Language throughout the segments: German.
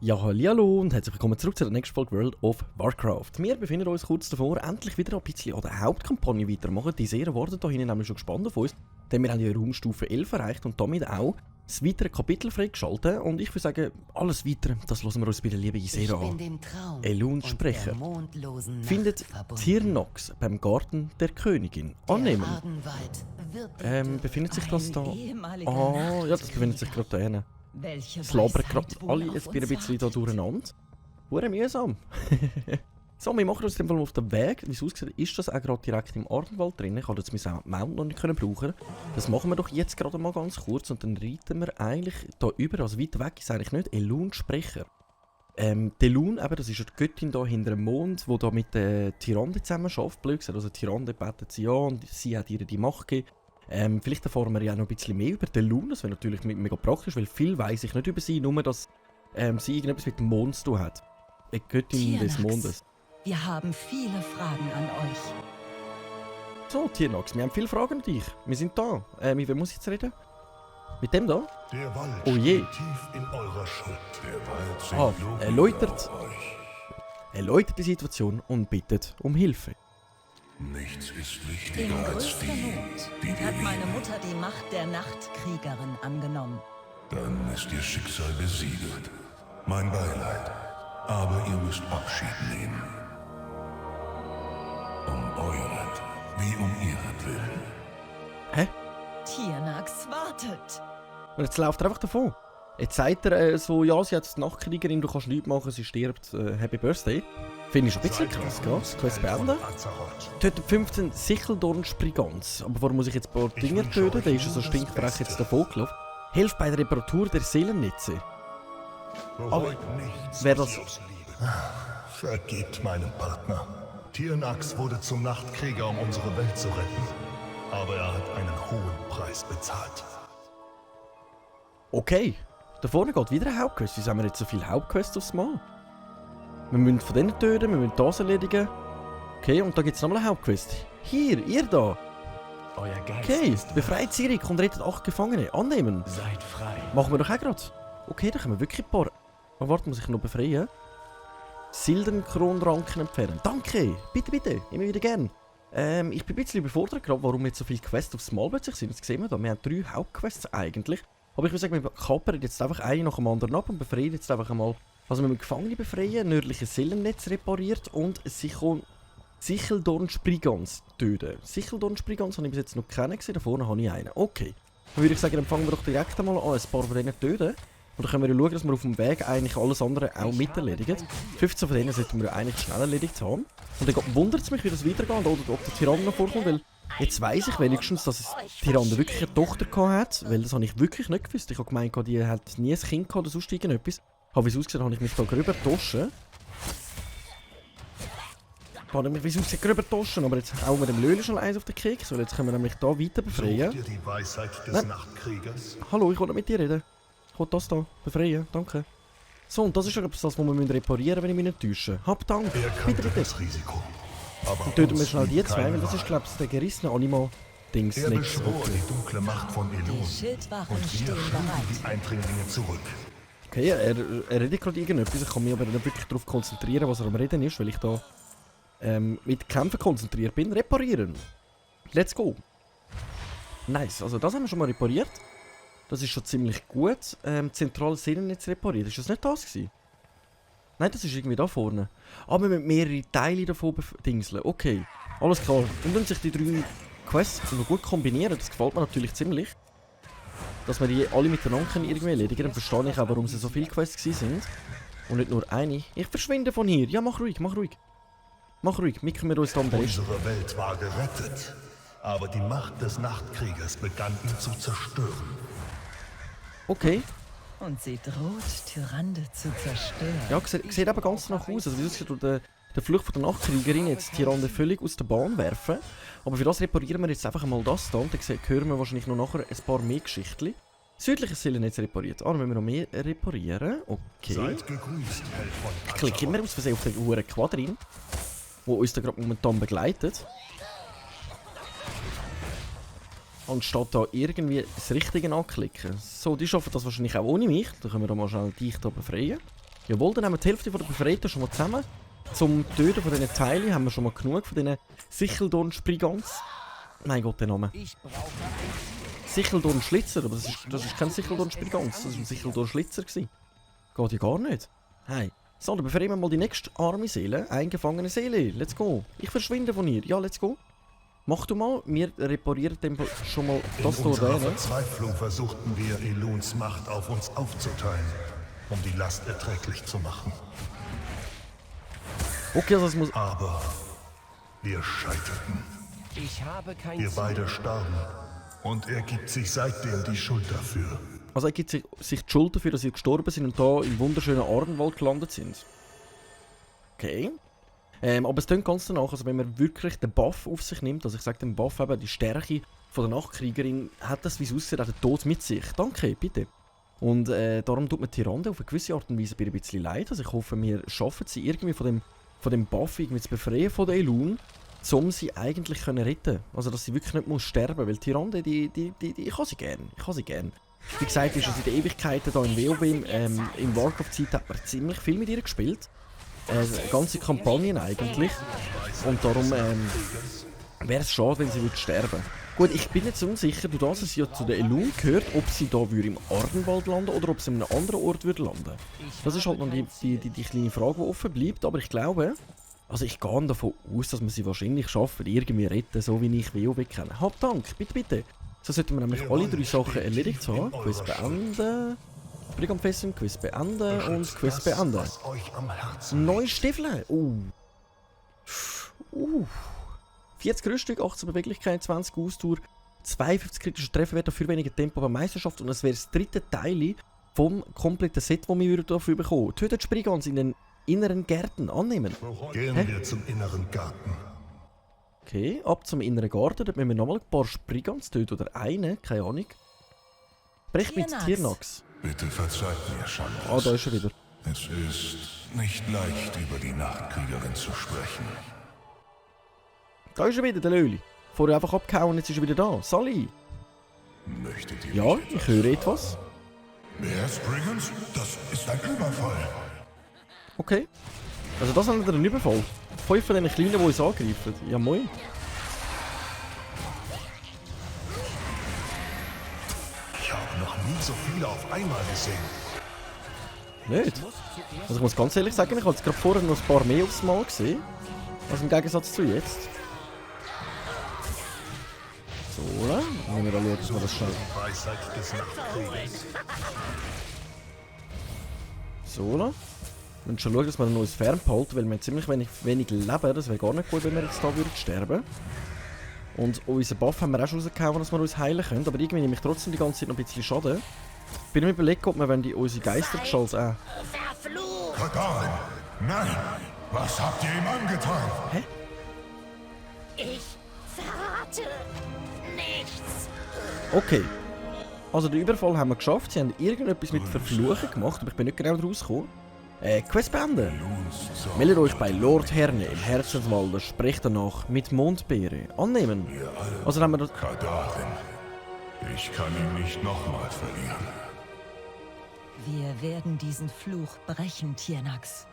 Ja, hallo und herzlich willkommen zurück zu der nächsten Folge World of Warcraft. Wir befinden uns kurz davor, endlich wieder ein bisschen an der Hauptkampagne weitermachen. Die Serie wartet da hinten nämlich schon gespannt auf uns, denn wir haben ja Raumstufe 11 erreicht und damit auch das weitere Kapitel freigeschaltet. Und ich würde sagen, alles Weitere, das hören wir uns bei der lieben Isera an. Elun Sprecher findet Tirnox beim Garten der Königin. Annehmen. Befindet sich das da? Ah, ja, das befindet sich gerade da hinten. Es labern gerade alle ein bisschen da durcheinander. Hure mühsam. So, wir machen uns in dem Fall auf den Weg. Wie es aussieht, ist das auch gerade direkt im Ardenwald drin. Ich habe jetzt mein Mount noch nicht brauchen. Das machen wir doch jetzt gerade mal ganz kurz und dann reiten wir eigentlich da über. Also weit weg ist eigentlich nicht. Elun Sprecher. Elun, eben, das ist die Göttin da hinter dem Mond, die da mit der Tyrande zusammen arbeitet. Blöd gesagt. Also Tyrande betet sie an und sie hat ihr die Macht gegeben. Vielleicht erfahren wir ja noch ein bisschen mehr über Elun. Das wäre natürlich mega praktisch, weil viel weiss ich nicht über sie, nur dass sie irgendetwas mit dem Mond zu tun hat. Eine Göttin des Mondes. Wir haben viele Fragen an euch. So, Tirnox, wir haben viele Fragen an dich. Wir sind da. Mit wem muss ich jetzt reden? Mit dem da? Der Wald oh je. tief in eurer Schuld. Der Wald erläutert die Situation und bittet um Hilfe. Nichts ist In wichtiger als größter die, Not die dir hat meine lieben. Mutter die Macht der Nachtkriegerin angenommen. Dann ist ihr Schicksal besiegelt. Mein Beileid. Aber ihr müsst Abschied nehmen. Um euren, wie um ihretwillen. Hä? Tirnax wartet. Und jetzt läuft er einfach davon. Jetzt sagt er so, ja, sie hat die Nachtkriegerin, du kannst nichts machen, sie stirbt, Happy Birthday. Finde ich schon ein bisschen krass, gell? Das Quest beenden. Tötet 15 Sicheldorn-Sprigans. Aber warum muss ich jetzt ein paar Dinger töten? Der ist ja so stinkfrech jetzt davon gelaufen. Hilft bei der Reparatur der Seelennetze. Aber wer das... Vergebt meinem Partner. Tirnax wurde zum Nachtkrieger, um unsere Welt zu retten. Aber er hat einen hohen Preis bezahlt. Okay, da vorne geht wieder ein Hauptquest. Wieso haben wir jetzt so viele Hauptquests aufs Mal? Wir müssen von denen töten, wir müssen das erledigen. Okay, und da gibt es nochmal eine Hauptquest. Hier, ihr da. Euer Geist Okay, ist befreit Sirik und rettet 8 Gefangene. Annehmen. Seid frei. Machen wir doch auch gerade. Okay, dann können wir wirklich ein paar... Oh, warte, muss ich noch befreien? Silbernkronranken entfernen. Danke! Bitte, bitte. Immer wieder gern. Ich bin ein bisschen überfordert gerade, warum jetzt so viele Quests aufs Mal plötzlich sind. Jetzt sehen wir da, wir haben 3 Hauptquests eigentlich. Aber ich würde sagen, wir kappern jetzt einfach eine nach dem anderen ab und befreien jetzt einfach einmal... Also wir müssen Gefangene befreien, nördliches Seelennetz repariert und Sicheldorn-Sprigans töten. Sicheldorn-Sprigans habe ich bis jetzt noch keinen gesehen, da vorne habe ich einen. Okay. Dann würde ich sagen, dann fangen wir doch direkt einmal an, ein paar von denen töten. Und dann können wir schauen, dass wir auf dem Weg eigentlich alles andere auch mit erledigen. 15 von denen sollten wir eigentlich schnell erledigt haben. Und dann wundert es mich, wie das weitergeht oder ob der Tyrann noch vorkommt, weil jetzt weiss ich wenigstens, dass es Tyrann wirklich eine Tochter hat, weil das habe ich wirklich nicht gewusst. Ich habe gemeint, die hat nie ein Kind gehabt oder sonst irgendetwas. Aber wie es aussieht, habe ich mich da gröber getoschen. Wie es aussieht, gröber getoschen, aber jetzt hauen wir dem Löhle schon eins auf den Keks, weil jetzt können wir nämlich da weiter befreien. Sucht ihr die Weisheit des Nachtkriegers? Hallo, ich will nicht mit dir reden. Ich will das da befreien, danke. So, und das ist ja das, was wir reparieren müssen, wenn ich mich nicht täusche. Hab Dank, Er kann bitte, bitte. das Risiko. Aber Dann töten wir uns schnell die liegt zwei, keine weil das ist, Wahl. glaube ich, der gerissene Anima-Dings Er nicht. beschwor die dunkle Macht von Elun. Die Schildwachen Und wir stehen schlugen bereit. die Eindringlinge zurück. Okay, er redet gerade irgendetwas, ich kann mich aber nicht wirklich darauf konzentrieren, was er am Reden ist, weil ich da mit Kämpfen konzentriert bin. Reparieren! Let's go! Nice, also das haben wir schon mal repariert. Das ist schon ziemlich gut. Zentrales Seelennetz repariert. Ist das nicht das gewesen? Nein, das ist irgendwie da vorne. Aber wir müssen mehrere Teile davon dingseln. Okay, alles klar. Und dann sich die 3 Quests noch gut kombinieren, das gefällt mir natürlich ziemlich. Dass wir die alle miteinander irgendwie erledigen, dann verstehe ich auch, warum es so viele Quests sind. Und nicht nur eine. Ich verschwinde von hier. Ja, mach ruhig, mach ruhig. Mach ruhig, wir kümmern uns dann um den Rest. Unsere Welt war gerettet. Aber die Macht des Nachtkriegers begann ihn zu zerstören. Okay. Und sie droht, Tyrande zu zerstören. Ja, sieht aber ganz danach aus. Also wie es durch den Fluch von der Nachtkriegerin jetzt Tyrande völlig aus der Bahn werfen. Aber für das reparieren wir jetzt einfach mal das da. Und dann hören wir wahrscheinlich noch nachher ein paar mehr Geschichten. Südliches Seelennetz repariert. Ah, dann müssen wir noch mehr reparieren. Okay. Seid gegrüßt, Held von Ich klicke immer aus Versehen auf den Uhren Quadrin. der uns da gerade momentan begleitet. Anstatt da irgendwie das Richtige anklicken. So, die schaffen das wahrscheinlich auch ohne mich. Dann können wir da mal schnell dich hier befreien. Jawohl, dann haben wir die Hälfte von der Befreiten schon mal zusammen. Zum Töten von diesen Teilen haben wir schon mal genug von diesen Sicheldorn-Sprigans. Mein Gott, der Name. Sicheldorn-Schlitzer, aber das ist kein Sicheldorn-Sprigans, das war ein Sicheldorn-Schlitzer. Geht ja gar nicht. Hey. So, dann befreien wir mal die nächste arme Seele. Eingefangene Seele. Let's go. Ich verschwinde von ihr. Ja, let's go. Mach du mal, wir reparieren dem schon mal das hier. In unserer Verzweiflung versuchten wir, Eluns Macht auf uns aufzuteilen, um die Last erträglich zu machen. Okay, also es muss... Aber wir scheiterten. Wir beide starben. Und er gibt sich seitdem die Schuld dafür. Also er gibt sich die Schuld dafür, dass sie gestorben sind und da im wunderschönen Ardenwald gelandet sind. Okay. Aber es klingt ganz danach, also wenn man wirklich den Buff auf sich nimmt, also ich sage den Buff eben, die Stärke von der Nachtkriegerin, hat das, wie es aussieht, auch den Tod mit sich. Danke, bitte. Und darum tut mir Tyrande auf eine gewisse Art und Weise ein bisschen leid. Also ich hoffe, wir schaffen sie irgendwie von dem Buff irgendwie zu befreien von der Elun, um sie eigentlich können retten. Also dass sie wirklich nicht muss sterben, weil Tyrande, die ich habe sie gern. Ich habe sie gern. Wie gesagt, ist also in den Ewigkeiten hier in WoW, in Warcraft-Zeit hat man ziemlich viel mit ihr gespielt. Ganze Kampagnen eigentlich. Und darum wäre es schade, wenn sie würde sterben. Gut, ich bin jetzt unsicher, dass sie ja zu der Elun gehört, ob sie da im Ardenwald landen oder ob sie in einem anderen Ort würde landen. Das ist halt noch die kleine Frage, die offen bleibt. Aber ich glaube, also ich gehe davon aus, dass wir sie wahrscheinlich schaffen, irgendwie retten, so wie ich WoW kenne. Hab Dank, bitte, bitte. So sollten wir nämlich alle 3 Sachen erledigt haben. Quest beenden. Brigand fesseln, Quest beenden und Quest beenden. Neue Stiefel! 40 Rüstung, 18 Beweglichkeit, 20 Ausdauer, 52 kritische Trefferwert, dafür weniger Tempo bei Meisterschaft und es wäre das 3. Teil vom kompletten Set, das wir dafür bekommen. Tötet Spriggans in den inneren Gärten annehmen. Gehen wir zum inneren Garten. Okay, ab zum inneren Garten, dort müssen wir nochmal ein paar Spriggans töten oder eine, keine Ahnung. Brech mit Tiernax. Bitte verzeiht mir, Shandas. Ah, da ist er wieder. Es ist nicht leicht, über die Nachtkriegerin zu sprechen. Da ist er wieder, der Löli. Vorher einfach abgehauen, jetzt ist er wieder da. Sally! Möchtet ihr Ja, nicht ich höre etwas. Wer ist Brigands? Das ist ein Überfall. Okay. Also das ist ein Überfall. 5 von diesen Kleinen, die uns angreifen. Ja, moin. Ich habe noch nie so viele auf einmal gesehen. Nicht? Also ich muss ganz ehrlich sagen, ich habe jetzt gerade vorher noch ein paar mehr aufs Mal gesehen. Also im Gegensatz zu jetzt. So, dann müssen wir da schauen, dass wir das schnell... Weisheit des Nachtkrieges. So, dann. Wir müssen schon schauen, dass wir ein neues Fern behalten, weil wir haben ziemlich wenig Leben. Das wäre gar nicht gut, wenn wir jetzt da würden sterben. Und unseren Buff haben wir auch schon rausgehauen, dass wir uns heilen können. Aber irgendwie nehme ich trotzdem die ganze Zeit noch ein bisschen Schaden. Ich bin mir überlegt, ob wir unsere Geistergeschalls auch... Kadarin! Nein! Was habt ihr ihm angetan? Hä? Ich verrate nichts. Okay. Also den Überfall haben wir geschafft. Sie haben irgendetwas mit Verfluchen gemacht, aber ich bin nicht genau rausgekommen. Quest beenden. Meldet euch bei Lord Herne im Herzenswalde, sprecht danach mit Mondbeere. Annehmen. Also haben wir das... Kadarin, ich kann ihn nicht nochmal verlieren. Wir werden diesen Fluch brechen, Tiernax.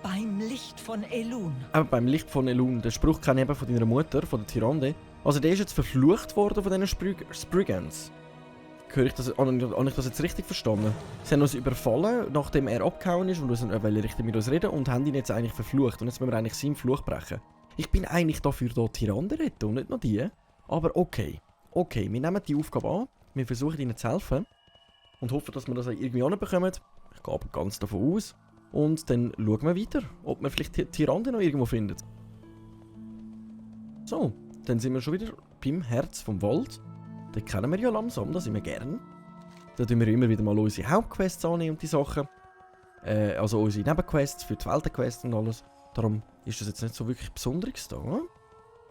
Beim Licht von Elun. Aber beim Licht von Elun. Den Spruch kenne ich eben von deiner Mutter, von der Tyrande. Also der ist jetzt verflucht worden von diesen Spriggans. Habe ich das jetzt richtig verstanden? Sie haben uns überfallen, nachdem er abgehauen ist und wollen richtig mit uns reden und haben ihn jetzt eigentlich verflucht. Und jetzt müssen wir eigentlich seinen Fluch brechen. Ich bin eigentlich dafür, hier Tyrande retten und nicht nur die. Aber okay. Okay, wir nehmen die Aufgabe an. Wir versuchen ihnen zu helfen. Und hoffen, dass wir das irgendwie anbekommen. Ich gehe aber ganz davon aus. Und dann schauen wir weiter, ob wir vielleicht Tyrande noch irgendwo finden. So, dann sind wir schon wieder beim Herz vom Wald. Den kennen wir ja langsam, das sind wir gern. Da tun wir immer wieder mal unsere Hauptquests annehmen und die Sachen. Also unsere Nebenquests für die Weltenquests und alles. Darum ist das jetzt nicht so wirklich Besonderes da.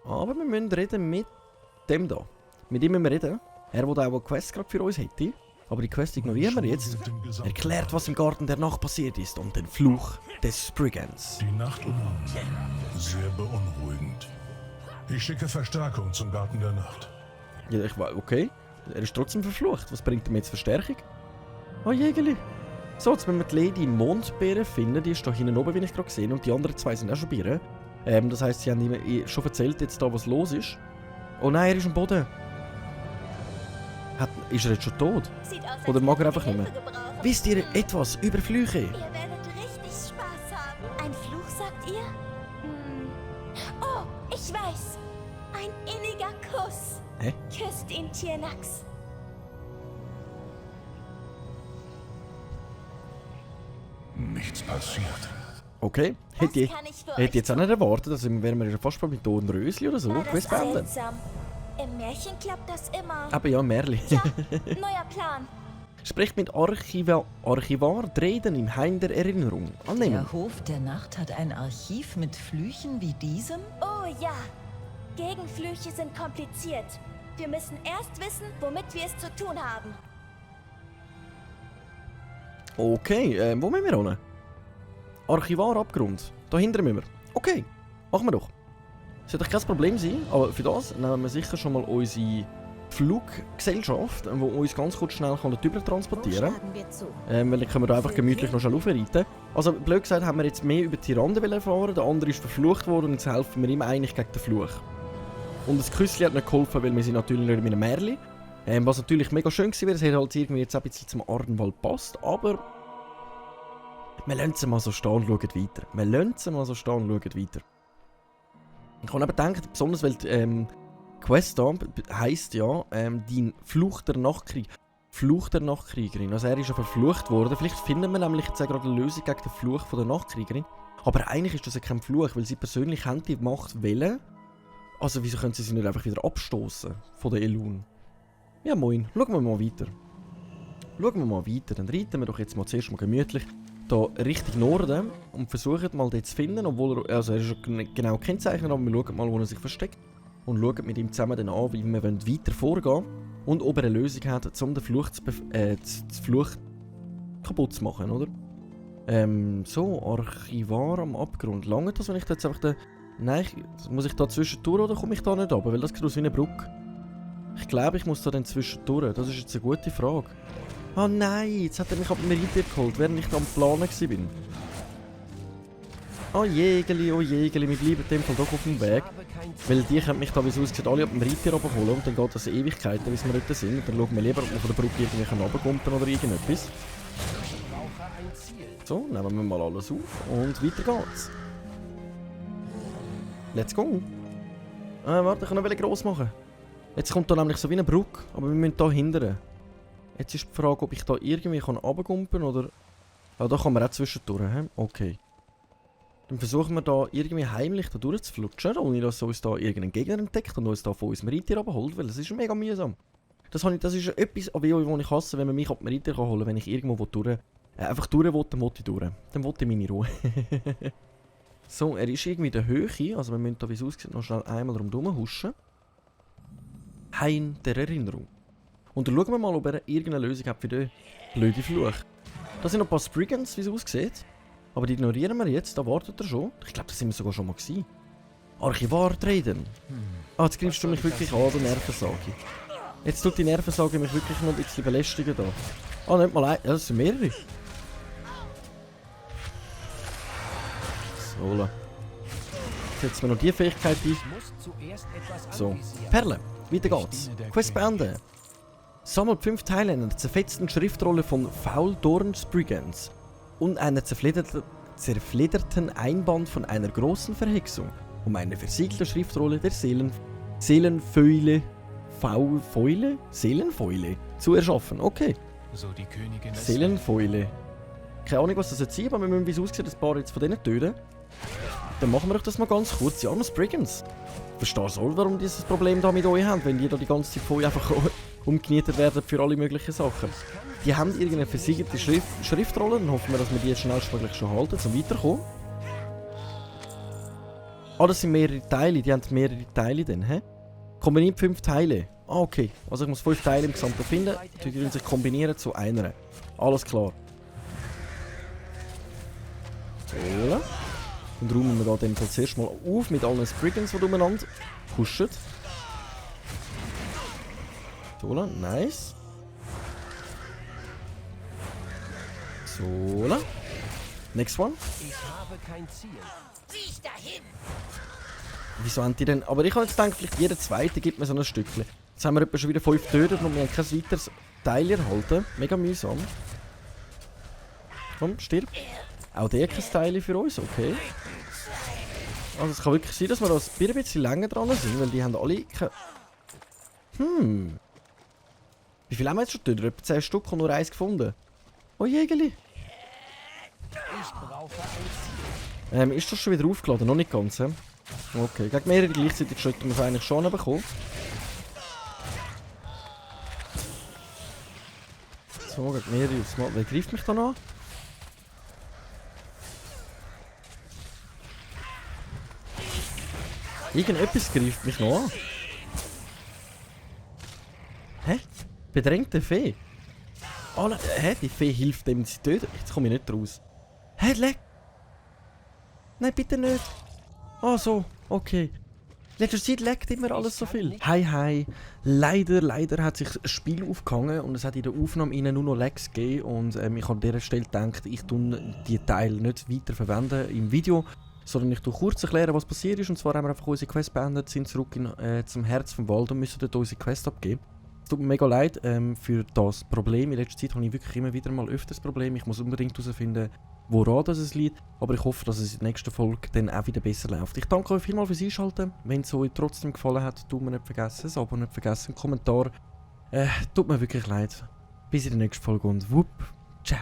Aber wir müssen reden mit dem da. Mit ihm müssen wir reden. Er, der auch eine Quest gerade für uns hätte. Aber die Quest ignorieren wir jetzt. Erklärt, was im Garten der Nacht passiert ist und den Fluch des Spriggans. Die Nacht sehr beunruhigend. Ich schicke Verstärkung zum Garten der Nacht. Ja, ich weiß, okay. Er ist trotzdem verflucht. Was bringt ihm jetzt Verstärkung? Oh, Jägerli. So, jetzt müssen wir die Lady Mondbeere finden. Die ist da hinten oben, wie ich gerade gesehen. Und die anderen zwei sind auch schon Beeren. Das heisst, sie haben ihm schon erzählt, jetzt da, was los ist. Oh nein, er ist am Boden. Ist er jetzt schon tot? Oder mag er einfach nicht mehr? Wisst ihr etwas über Flüche? Ihr werdet richtig Spaß haben. Ein Fluch, sagt ihr? Oh, ich weiß. Ein inniger Kuss. Hä? Küsst ihn, Tiernax. Nichts passiert. Okay. Hätte ich jetzt auch nicht erwartet, also wären wir ja fast mit Don Rösli oder so. War das Questbänden. seltsam. Im Märchen klappt das immer. Aber ja, Merli. Ja, neuer Plan. Spricht mit Archivar Dreden im Hain der Erinnerung. Annehmen. Der Hof der Nacht hat ein Archiv mit Flüchen wie diesem? Oh ja. Gegenflüche sind kompliziert. Wir müssen erst wissen, womit wir es zu tun haben. Okay, wo müssen wir hin? Archivar Abgrund. Da hinten müssen wir. Okay, machen wir doch. Sollte kein Problem sein, aber für das nehmen wir sicher schon mal unsere Fluggesellschaft, die uns ganz kurz schnell darüber transportieren kann. Weil dann können wir da einfach gemütlich noch schnell aufreiten. Also blöd gesagt haben wir jetzt mehr über Tyrande erfahren, der andere ist verflucht worden und jetzt helfen wir ihm eigentlich gegen den Fluch. Und das Küsschen hat nicht geholfen, weil wir sind natürlich nicht mit einem Märli. Was natürlich mega schön gewesen wäre, es hätte halt irgendwie jetzt auch ein bisschen zum Ardenwald passt, aber wir lassen sie mal so stehen und schauen weiter. Wir lassen sie mal so stehen und schauen weiter. Ich habe eben gedacht, besonders weil die Quest da heisst ja, die Fluch der Nachtkriegerin. Also er ist ja verflucht worden. Vielleicht finden wir nämlich jetzt gerade eine Lösung gegen den Fluch von der Nachtkriegerin. Aber eigentlich ist das ja kein Fluch, weil sie persönlich haben die Macht wollen. Also wieso können sie sich nicht einfach wieder abstoßen von der Elun? Ja moin, schauen wir mal weiter. Dann reiten wir doch jetzt mal zuerst mal gemütlich da Richtung Norden und versuchen mal den zu finden, obwohl er, also er ist schon genau gekennzeichnet, aber wir schauen mal, wo er sich versteckt und schauen mit ihm zusammen dann an, wie wir weiter vorgehen und ob er eine Lösung hat, um den Fluch Fluch kaputt zu machen, oder? So, Archivar am Abgrund. Lange das, wenn ich da jetzt einfach nein, muss ich da zwischendurch oder komme ich da nicht runter? Weil das sieht aus wie eine Brücke. Ich glaube, ich muss da dann zwischendurch. Das ist jetzt eine gute Frage. Oh nein, jetzt hat er mich ab dem Reiter geholt, während ich da am Planen war. Oh Jägeli, wir bleiben in dem Fall doch auf dem Weg. Weil die können mich da, wie es aussieht, alle ab dem Reiter abholen und dann geht das Ewigkeiten, bis wir dort sind. Und dann schauen wir lieber, ob wir von der Brücke irgendwie runterkommen oder irgendetwas. So, nehmen wir mal alles auf und weiter geht's. Let's go. Warte, ich kann noch gross machen. Jetzt kommt da nämlich so wie eine Brücke, aber wir müssen da hindern. Jetzt ist die Frage, ob ich da irgendwie runterkumpen kann oder... Ah, da kann man auch zwischendurch, he? Okay. Dann versuchen wir da irgendwie heimlich da durchzuflutschen, ohne dass uns da irgendein Gegner entdeckt und uns da von unserem Reiter abholt, weil das ist mega mühsam. Das ist etwas, was ich hasse, wenn man mich ab dem Reiter holen kann, wenn ich irgendwo durch... einfach durch will, dann will ich durch. Dann will ich meine Ruhe. So, er ist irgendwie in der Höhe, also wir müssen da, wie es aussieht, noch schnell einmal rundherum huschen. Hain der Erinnerung. Und dann schauen wir mal, ob er irgendeine Lösung hat für den blöden Fluch. Da sind noch ein paar Spriggans, wie es aussieht. Aber die ignorieren wir jetzt, da wartet er schon. Ich glaube, das sind wir sogar schon mal gewesen. Archivar Dreden. Ah, jetzt greifst du mich wirklich an, der Nervensage. Jetzt tut die Nervensage mich wirklich noch ein bisschen belästigen da. Ah, nicht mal ein, ja, das sind mehrere. So, jetzt setzen wir noch die Fähigkeit ein. So, Perle, weiter geht's. Quest beenden. Sammelt 5 Teile einer zerfetzten Schriftrolle von Fauldorn Spriggans und einer zerfledderten Einband von einer großen Verhexung, um eine versiegelte Schriftrolle der Seelenfäule zu erschaffen. Okay. So die Königin Seelenfäule. Keine Ahnung, was das jetzt ist, aber wir müssen, wie es aussieht, ein paar jetzt von denen töten. Dann machen wir doch das mal ganz kurz. Ja, Spriggans. Ich verstehe so, warum die dieses Problem da mit euch haben, wenn die da die ganze Zeit von euch einfach umgenietet werden für alle möglichen Sachen. Die haben irgendeine versiegelte Schriftrolle, dann hoffen wir, dass wir die jetzt schnellstmöglich schon halten, um weiterzukommen. Ah, das sind mehrere Teile, die haben mehrere Teile dann, hä? Kombiniert 5 Teile. Ah, okay. Also ich muss 5 Teile im Gesamten finden. Die können sich kombinieren zu einer. Alles klar. So. Dann räumen wir da den Fall zuerst mal auf mit allen Spriggans, die umeinander pushen. So, nice. So. Next one. Ich habe kein Ziel. Sieh dahin! Wieso haben die denn... Aber ich habe jetzt gedacht, vielleicht jeder zweite gibt mir so ein Stückchen. Jetzt haben wir etwa schon wieder 5 getötet und wir haben kein weiteres Teil erhalten. Mega mühsam. Komm, stirb. Auch der kein Teil für uns, okay. Also es kann wirklich sein, dass wir da ein bisschen länger dran sind, weil die haben alle keine... Wie viel haben wir jetzt schon getötet? Etwa 10 Stück und nur eins gefunden. Oh Jägeli. Ich brauche ein Ziel. Ist das schon wieder aufgeladen? Noch nicht ganz, he? Okay, gegen mehrere gleichzeitig sollten wir es eigentlich schon bekommen. So, gegen mehrere aufs Mal. Wer greift mich da noch an? Irgendetwas greift mich noch an. Hä? Bedrängte Fee? Oh, hä? Die Fee hilft dem, sie töten. Jetzt komme ich nicht raus. Hä? Leck! Nein, bitte nicht! Ah, so. Okay. Letzter Zeit leckt immer alles so viel. Hi. Leider hat sich das Spiel aufgehangen und es hat in der Aufnahme innen nur noch Lags gegeben. Und ich habe an dieser Stelle gedacht, ich tue die Teile nicht weiter verwenden im Video, sondern ich tue kurz erklären, was passiert ist. Und zwar haben wir einfach unsere Quest beendet, sind zurück zum Herz vom Wald und müssen dort unsere Quest abgeben. Es tut mir mega leid für das Problem. In letzter Zeit habe ich wirklich immer wieder mal öfters Problem. Ich muss unbedingt herausfinden, woran das liegt. Aber ich hoffe, dass es in der nächsten Folge dann auch wieder besser läuft. Ich danke euch vielmals fürs Einschalten. Wenn es euch trotzdem gefallen hat, tut mir nicht vergessen, das Abo nicht vergessen, einen Kommentar. Tut mir wirklich leid. Bis in der nächsten Folge und wupp, ciao.